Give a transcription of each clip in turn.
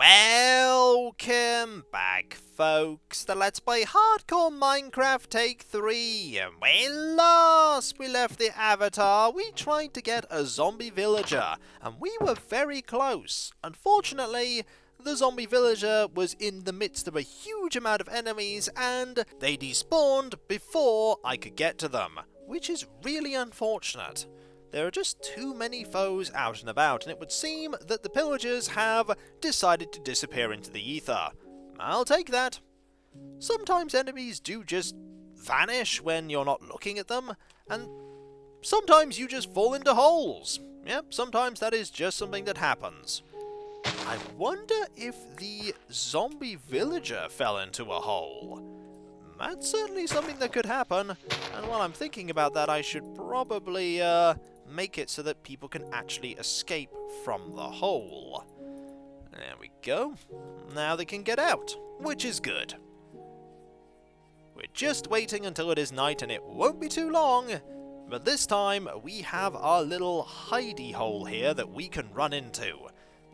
Welcome back, folks, to Let's Play Hardcore Minecraft Take 3. When last we left the Avatar, we tried to get a zombie villager, and we were very close. Unfortunately, the zombie villager was in the midst of a huge amount of enemies, and they despawned before I could get to them, which is really unfortunate. There are just too many foes out and about, and it would seem that the pillagers have decided to disappear into the ether. I'll take that. Sometimes enemies do just vanish when you're not looking at them, and sometimes you just fall into holes. Yep, sometimes that is just something that happens. I wonder if the zombie villager fell into a hole. That's certainly something that could happen, and while I'm thinking about that, I should probably make it so that people can actually escape from the hole. There we go. Now they can get out, which is good. We're just waiting until it is night, and it won't be too long, but this time we have our little hidey hole here that we can run into.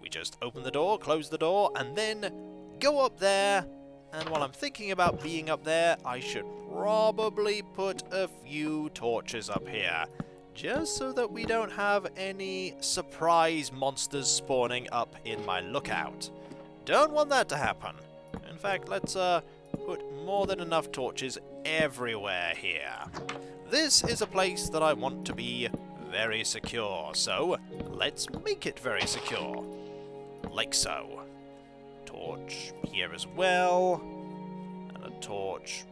We just open the door, close the door, and then go up there. And while I'm thinking about being up there, I should probably put a few torches up here, just so that we don't have any surprise monsters spawning up in my lookout. Don't want that to happen. In fact, let's put more than enough torches everywhere here. This is a place that I want to be very secure, so let's make it very secure. Like so. Torch here as well, and a torch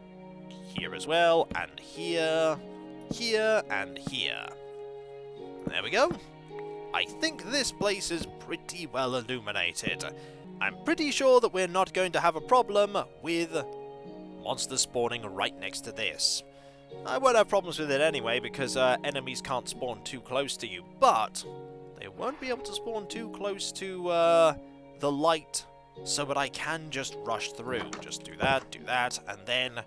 here as well, and here, here, and here. There we go. I think this place is pretty well illuminated. I'm pretty sure that we're not going to have a problem with monsters spawning right next to this. I won't have problems with it anyway, because enemies can't spawn too close to you, but they won't be able to spawn too close to the light, so that I can just rush through. Just do that, and then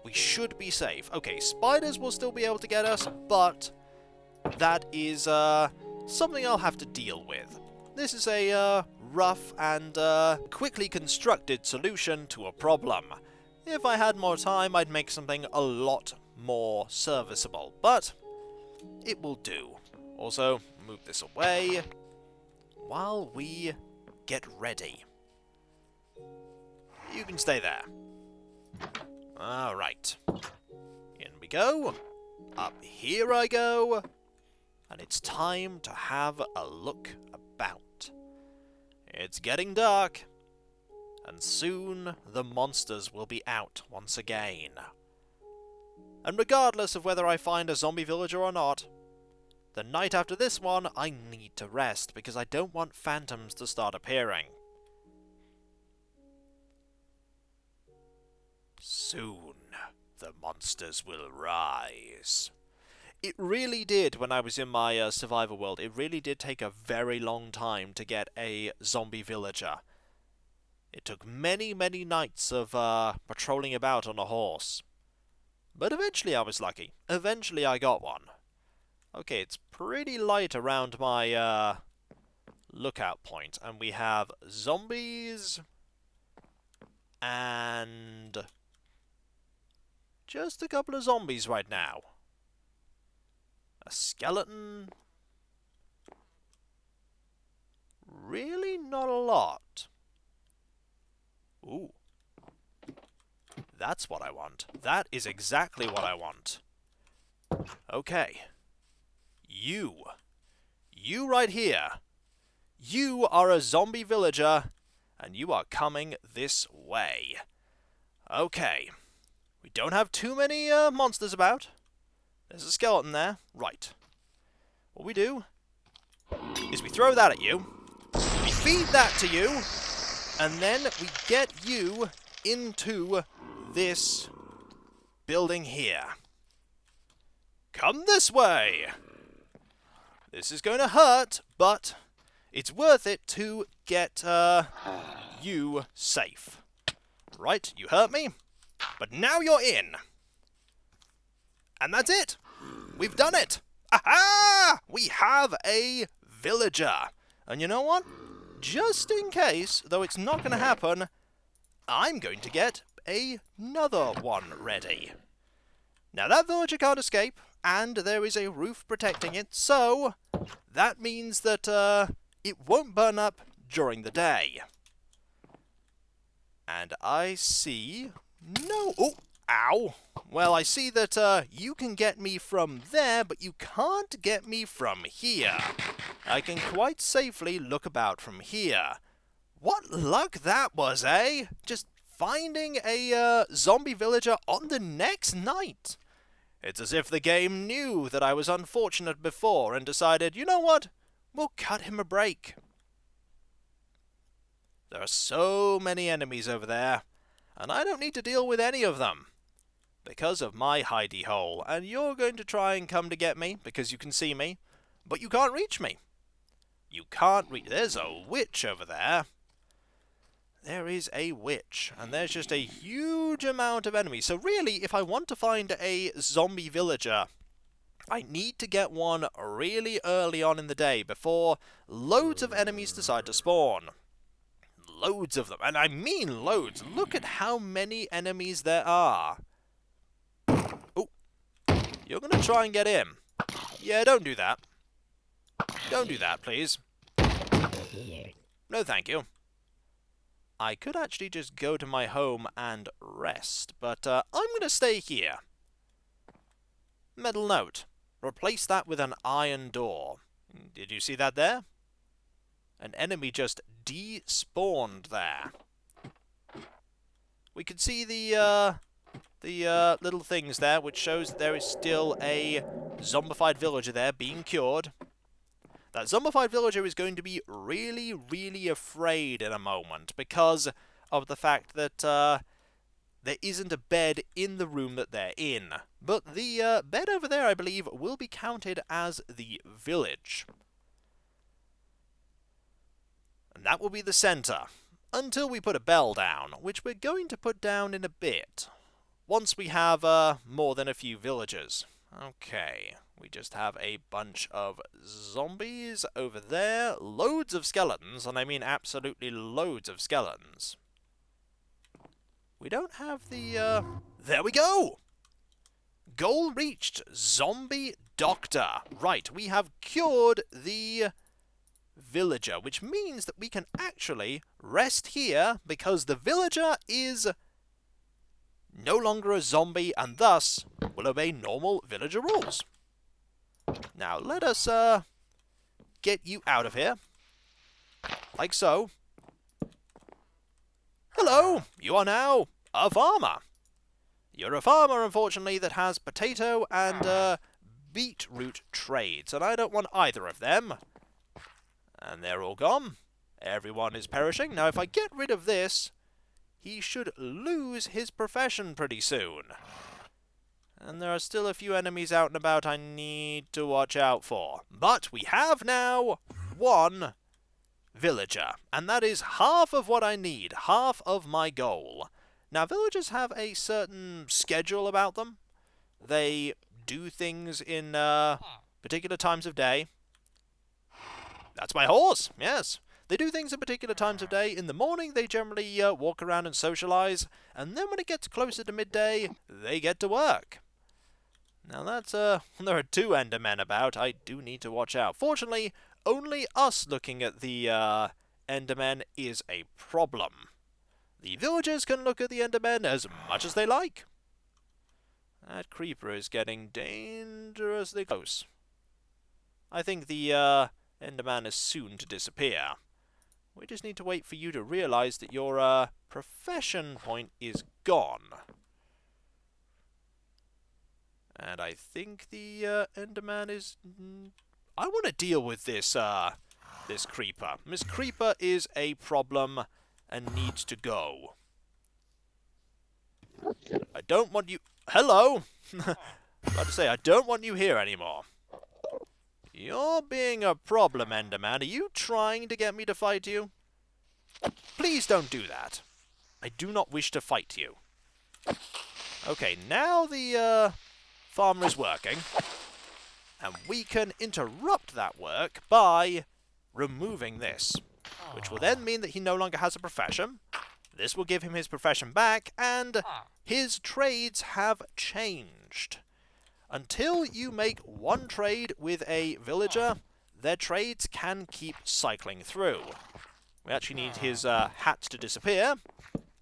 we should be safe. Okay, spiders will still be able to get us, but that is something I'll have to deal with. This is a rough and quickly constructed solution to a problem. If I had more time, I'd make something a lot more serviceable, but it will do. Also, move this away while we get ready. You can stay there. Alright. In we go. Up here I go. And it's time to have a look about. It's getting dark. And soon the monsters will be out once again. And regardless of whether I find a zombie villager or not, the night after this one I need to rest because I don't want phantoms to start appearing. Soon, the monsters will rise. It really did, when I was in my survival world, it really did take a very long time to get a zombie villager. It took many, many nights of patrolling about on a horse. But eventually I was lucky. Eventually I got one. Okay, it's pretty light around my lookout point, and we have zombies and just a couple of zombies right now. A skeleton. Really not a lot. Ooh. That's what I want. That is exactly what I want. Okay. You right here. You are a zombie villager, and you are coming this way. Okay. We don't have too many monsters about. There's a skeleton there. Right. What we do is we throw that at you. We feed that to you. And then we get you into this building here. Come this way. This is going to hurt, but it's worth it to get you safe. Right, you hurt me, but now you're in. And that's it. We've done it. Aha! We have a villager. And you know what? just in case, though it's not going to happen, I'm going to get another one ready. Now that villager can't escape, and there is a roof protecting it, so that means that it won't burn up during the day. And I see... no... oh! Ow! Well, I see that you can get me from there, but you can't get me from here. I can quite safely look about from here. What luck that was, eh? Just finding a zombie villager on the next night. It's as if the game knew that I was unfortunate before and decided, you know what? We'll cut him a break. There are so many enemies over there, and I don't need to deal with any of them because of my hidey hole, and you're going to try and come to get me because you can see me, but you can't reach me. You can't reach... there's a witch over there. There is a witch, and there's just a huge amount of enemies. So really, if I want to find a zombie villager, I need to get one really early on in the day before loads of enemies decide to spawn. Loads of them, and I mean loads. Look at how many enemies there are. Oh, you're going to try and get in. Yeah, don't do that. Don't do that, please. No, thank you. I could actually just go to my home and rest, but I'm going to stay here. Metal note. Replace that with an iron door. Did you see that there? An enemy just despawned there. We can see the little things there, which shows that there is still a zombified villager there being cured. That zombified villager is going to be really, really afraid in a moment because of the fact that there isn't a bed in the room that they're in. But the bed over there, I believe, will be counted as the village. And that will be the center, until we put a bell down, which we're going to put down in a bit, once we have more than a few villagers. Okay, we just have a bunch of zombies over there, loads of skeletons, and I mean absolutely loads of skeletons. We don't have the, there we go! Goal reached, zombie doctor. Right, we have cured the villager, which means that we can actually rest here because the villager is no longer a zombie and thus will obey normal villager rules. Now let us get you out of here, like so. Hello, you are now a farmer. You're a farmer, unfortunately, that has potato and beetroot trades, and I don't want either of them. And they're all gone. Everyone is perishing. Now, if I get rid of this, he should lose his profession pretty soon. And there are still a few enemies out and about I need to watch out for. But we have now one villager, and that is half of what I need, half of my goal. Now, villagers have a certain schedule about them. They do things in particular times of day. That's my horse, yes. They do things at particular times of day. In the morning, they generally walk around and socialize, and then when it gets closer to midday, they get to work. Now that's, there are two Endermen about. I do need to watch out. Fortunately, only us looking at the Endermen is a problem. The villagers can look at the Endermen as much as they like. That creeper is getting dangerously close. I think the Enderman is soon to disappear. We just need to wait for you to realize that your profession point is gone. And I think the Enderman is... I want to deal with this this creeper. This creeper is a problem and needs to go. I don't want you... Hello! About to say, I don't want you here anymore. You're being a problem, Enderman. Are you trying to get me to fight you? Please don't do that. I do not wish to fight you. Okay, now the farmer is working. And we can interrupt that work by removing this. which will then mean that he no longer has a profession. This will give him his profession back, and his trades have changed. Until you make one trade with a villager, their trades can keep cycling through. We actually need his hat to disappear,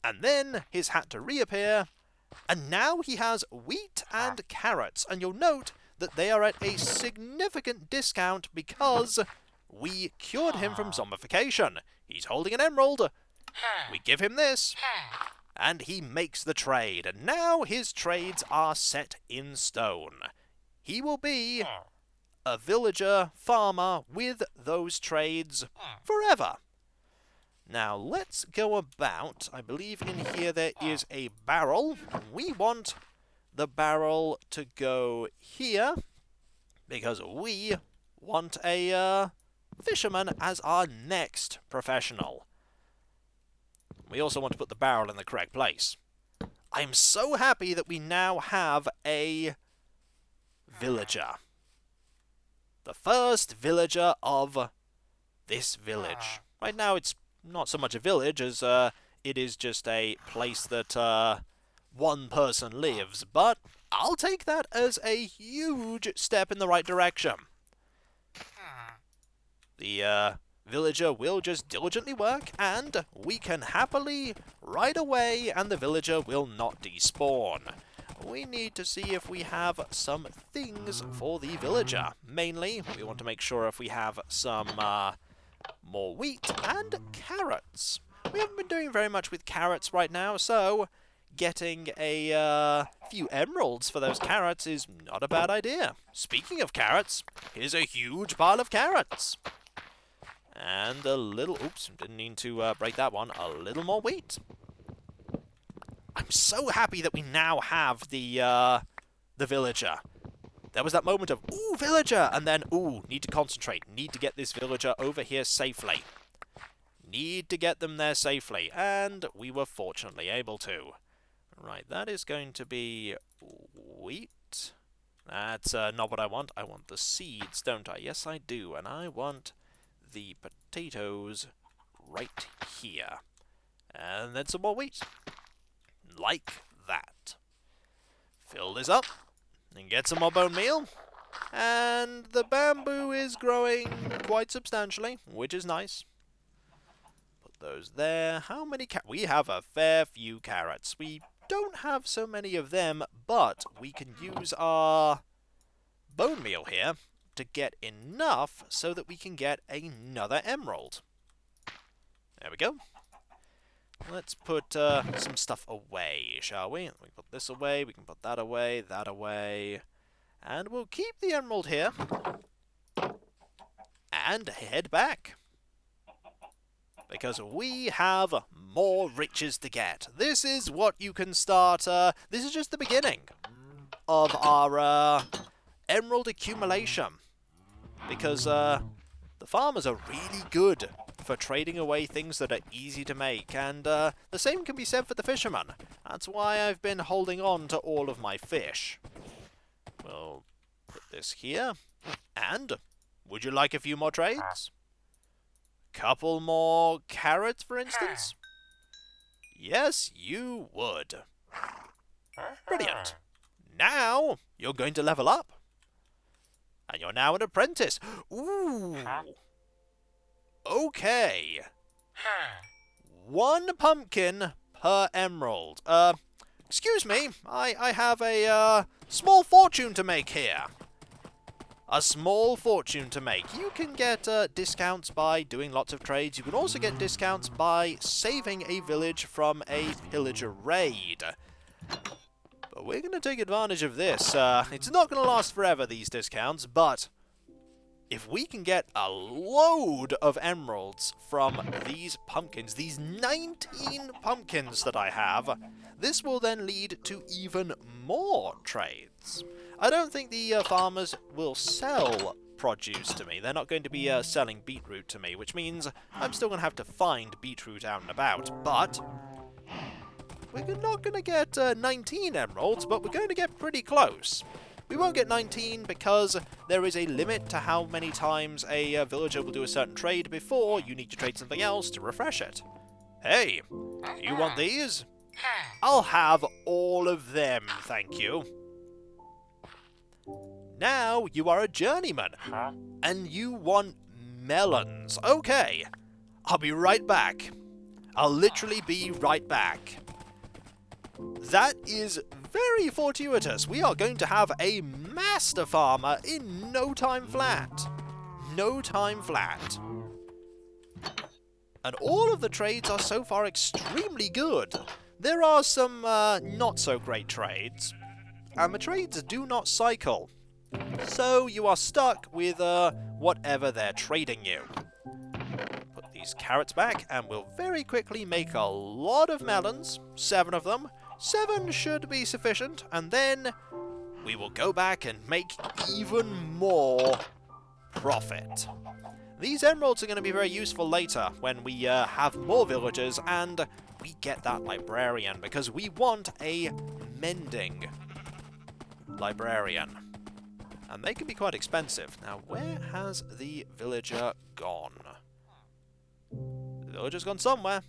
and then his hat to reappear, and now he has wheat and carrots, and you'll note that they are at a significant discount because we cured him from zombification. He's holding an emerald. We give him this, and he makes the trade, and now his trades are set in stone. He will be a villager farmer with those trades forever. Now let's go about, I believe in here there is a barrel. We want the barrel to go here because we want a fisherman as our next professional. We also want to put the barrel in the correct place. I'm so happy that we now have a villager. The first villager of this village. Right now it's not so much a village as it is just a place that one person lives, but I'll take that as a huge step in the right direction. The villager will just diligently work, and we can happily ride away, and the villager will not despawn. We need to see if we have some things for the villager. Mainly, we want to make sure if we have some more wheat and carrots. We haven't been doing very much with carrots right now, so getting a few emeralds for those carrots is not a bad idea. Speaking of carrots, here's a huge pile of carrots. And a little, oops, didn't mean to break that one, a little more wheat. I'm so happy that we now have the villager. There was that moment of, ooh, villager, and then, ooh, need to concentrate, need to get this villager over here safely. Need to get them there safely, and we were fortunately able to. Right, that is going to be wheat. That's not what I want. I want the seeds, don't I? Yes, I do, and I want the potatoes right here. And then some more wheat. Like that. Fill this up and get some more bone meal. And the bamboo is growing quite substantially, which is nice. Put those there. How many we have a fair few carrots. We don't have so many of them, but we can use our bone meal here to get enough so that we can get another emerald. There we go. Let's put some stuff away, shall we? We can put this away, we can put that away, and we'll keep the emerald here and head back. Because we have more riches to get. This is what you can start, this is just the beginning of our emerald accumulation. Because the farmers are really good for trading away things that are easy to make, and the same can be said for the fishermen. That's why I've been holding on to all of my fish. We'll put this here, and would you like a few more trades? Couple more carrots, for instance? Yes, you would. Brilliant. Now you're going to level up. And you're now an apprentice. Ooh. Okay. 1 pumpkin per emerald. Excuse me. I have a small fortune to make here. A small fortune to make. You can get discounts by doing lots of trades. You can also get discounts by saving a village from a pillager raid. But we're going to take advantage of this. It's not going to last forever, these discounts, but if we can get a load of emeralds from these pumpkins, these 19 pumpkins that I have, this will then lead to even more trades. I don't think the farmers will sell produce to me. They're not going to be selling beetroot to me, which means I'm still going to have to find beetroot out and about, but we're not going to get 19 emeralds, but we're going to get pretty close. We won't get 19 because there is a limit to how many times a villager will do a certain trade before you need to trade something else to refresh it. Hey, you want these? I'll have all of them, thank you. Now you are a journeyman, and you want melons. Okay, I'll be right back. I'll literally be right back. That is very fortuitous. We are going to have a master farmer in no time flat. No time flat. And all of the trades are so far extremely good. There are some not so great trades, and the trades do not cycle. So you are stuck with whatever they're trading you. Put these carrots back, and we'll very quickly make a lot of melons. 7 of them. 7 should be sufficient, and then we will go back and make even more profit. These emeralds are going to be very useful later when we have more villagers and we get that librarian, because we want a mending librarian. And they can be quite expensive. Now, where has the villager gone? The villager's gone somewhere.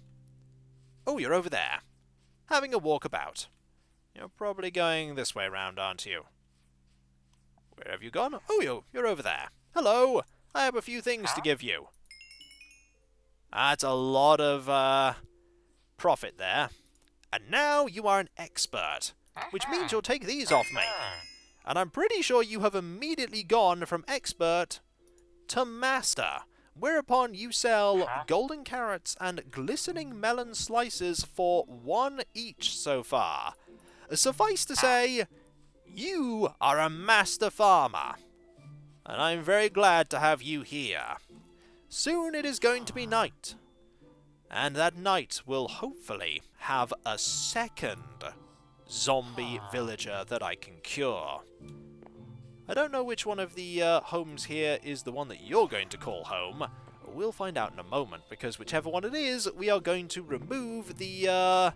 Oh, you're over there. Having a walkabout. You're probably going this way round, aren't you? Where have you gone? Oh, you're over there. Hello! I have a few things to give you. That's a lot of profit there. And now you are an expert, which means you'll take these off me. And I'm pretty sure you have immediately gone from expert to master, whereupon you sell golden carrots and glistening melon slices for 1 each so far. Suffice to say, you are a master farmer, and I'm very glad to have you here. Soon it is going to be night, and that night will hopefully have a second zombie villager that I can cure. I don't know which one of the homes here is the one that you're going to call home. We'll find out in a moment, because whichever one it is, we are going to remove the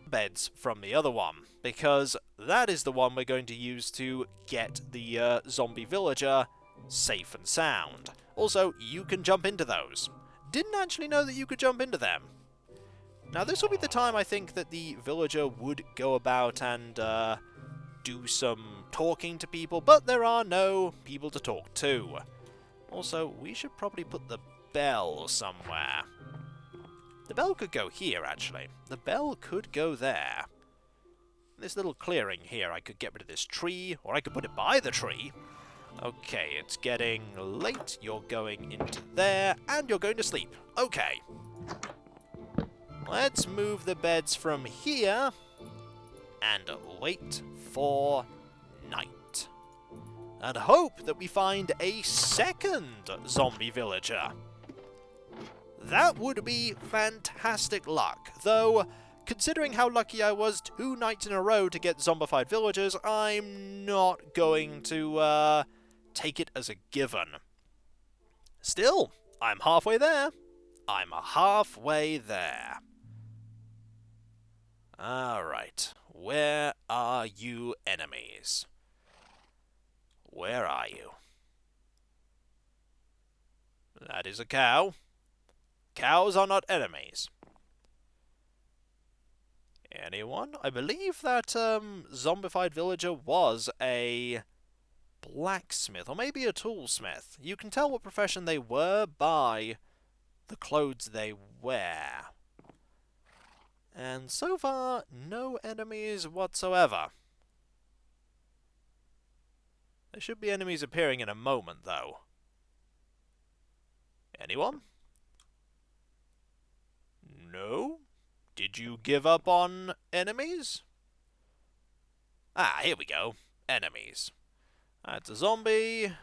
beds from the other one, because that is the one we're going to use to get the zombie villager safe and sound. Also, you can jump into those. Didn't actually know that you could jump into them. Now, this will be the time I think that the villager would go about and do some talking to people, but there are no people to talk to. Also, we should probably put the bell somewhere. The bell could go here, actually. The bell could go there. This little clearing here, I could get rid of this tree, or I could put it by the tree. Okay, it's getting late. You're going into there, and you're going to sleep. Okay. Let's move the beds from here and wait for night. And hope that we find a second zombie villager. That would be fantastic luck, though considering how lucky I was 2 nights in a row to get zombified villagers, I'm not going to take it as a given. Still, I'm halfway there. I'm halfway there. Alright, where are you enemies? Where are you? That is a cow. Cows are not enemies. Anyone? I believe that zombified villager was a blacksmith, or maybe a toolsmith. You can tell what profession they were by the clothes they wear. And so far, no enemies whatsoever. There should be enemies appearing in a moment, though. Anyone? No? Did you give up on enemies? Ah, here we go. Enemies. That's a zombie.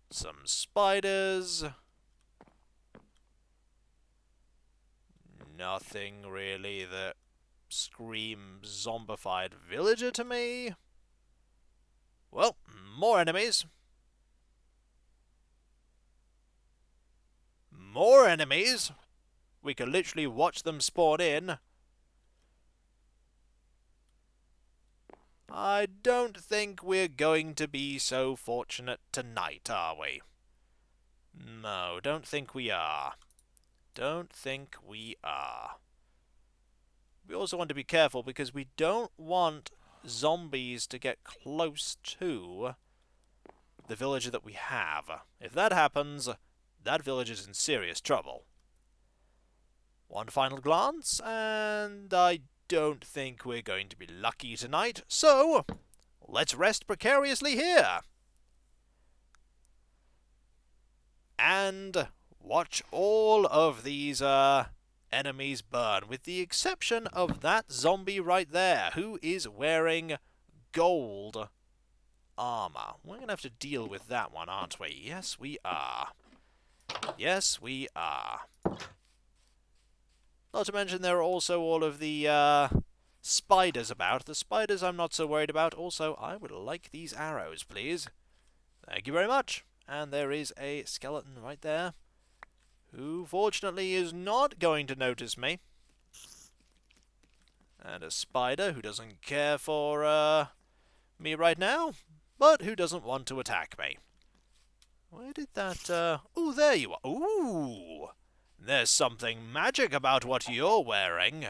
Some spiders. Nothing really that screams zombified villager to me. Well, more enemies. More enemies. We can literally watch them spawn in. I don't think we're going to be so fortunate tonight, are we? No, don't think we are. Don't think we are. We also want to be careful because we don't want zombies to get close to the villager that we have. If that happens, that village is in serious trouble. One final glance, and I don't think we're going to be lucky tonight, so let's rest precariously here. And watch all of these enemies burn, with the exception of that zombie right there, who is wearing gold armor. We're going to have to deal with that one, aren't we? Yes, we are. Yes, we are. Not to mention there are also all of the spiders about. The spiders I'm not so worried about. Also, I would like these arrows, please. Thank you very much. And there is a skeleton right there, who fortunately is not going to notice me. And a spider who doesn't care for me right now, but who doesn't want to attack me. Where did that... Oh, there you are. Ooh! There's something magic about what you're wearing.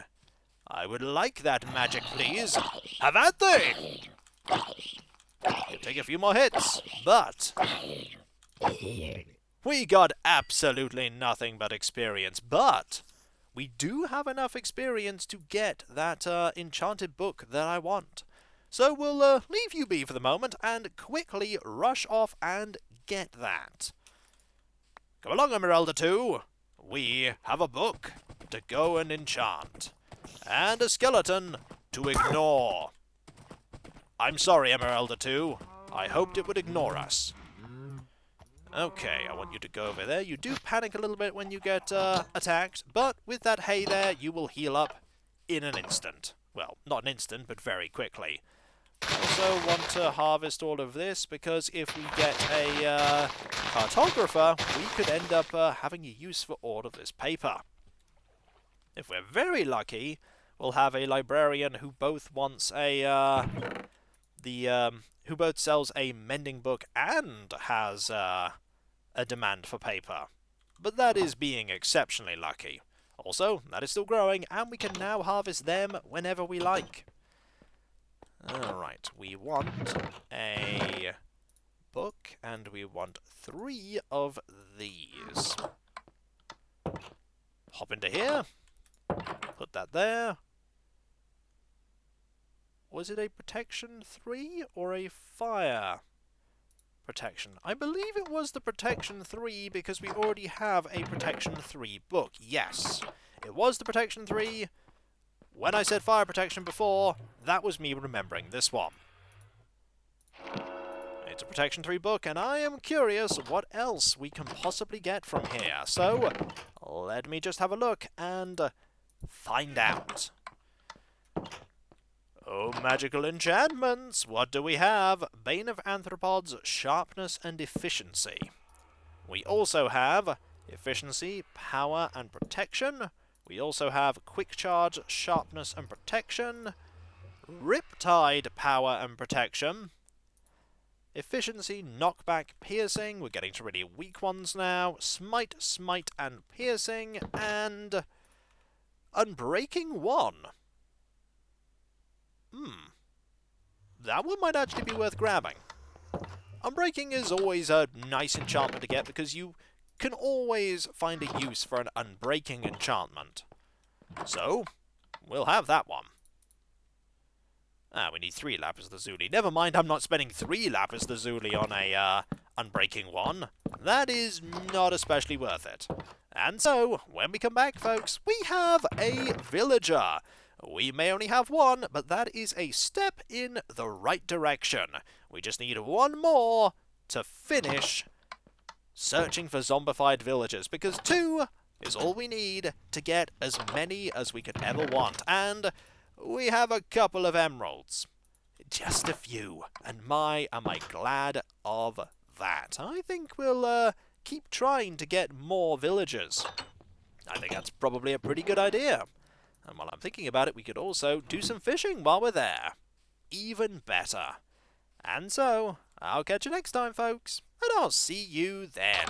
I would like that magic, please. Have at thee! You'll take a few more hits, but... we got absolutely nothing but experience, but we do have enough experience to get that enchanted book that I want. So we'll leave you be for the moment and quickly rush off and get that. Come along, Emeralda 2. We have a book to go and enchant, and a skeleton to ignore. I'm sorry, Emeralda 2. I hoped it would ignore us. Okay, I want you to go over there. You do panic a little bit when you get attacked, but with that hay there, you will heal up in an instant. Well, not an instant, but very quickly. Also want to harvest all of this, because if we get a cartographer, we could end up having a use for all of this paper. If we're very lucky, we'll have a librarian who both wants a who both sells a mending book and has a demand for paper. But that is being exceptionally lucky. Also, that is still growing, and we can now harvest them whenever we like. Alright, we want a book, and we want 3 of these. Hop into here. Put that there. Was it a protection 3 or a fire protection? I believe it was the protection 3 because we already have a protection 3 book. Yes, it was the protection 3. When I said fire protection before, that was me remembering this one. It's a protection 3 book, and I am curious what else we can possibly get from here. So, let me just have a look and find out. Oh, magical enchantments! What do we have? Bane of Anthropods, Sharpness and Efficiency. We also have Efficiency, Power and Protection. We also have Quick Charge, Sharpness and Protection. Riptide, Power and Protection. Efficiency, Knockback, Piercing. We're getting to really weak ones now. Smite, Smite and Piercing. And Unbreaking 1. That one might actually be worth grabbing. Unbreaking is always a nice enchantment to get because you can always find a use for an unbreaking enchantment. So, we'll have that one. We need 3 lapis lazuli. Never mind, I'm not spending 3 lapis lazuli on a unbreaking one. That is not especially worth it. And so, when we come back, folks, we have a villager. We may only have one, but that is a step in the right direction. We just need one more to finish searching for zombified villagers, because 2 is all we need to get as many as we could ever want. And we have a couple of emeralds. Just a few. And my, am I glad of that. I think we'll keep trying to get more villagers. I think that's probably a pretty good idea. And while I'm thinking about it, we could also do some fishing while we're there. even better. And so, I'll catch you next time, folks, and I'll see you then.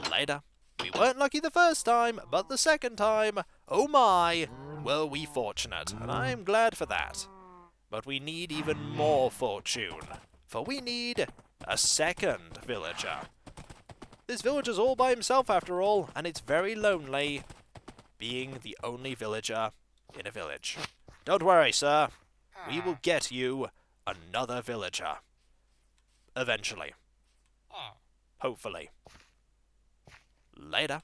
Later. We weren't lucky the first time, but the second time, oh my, were we fortunate, and I am glad for that. But we need even more fortune, for we need a second villager. This villager's all by himself after all, and it's very lonely, being the only villager in a village. Don't worry, sir. We will get you another villager. Eventually. Hopefully. Later.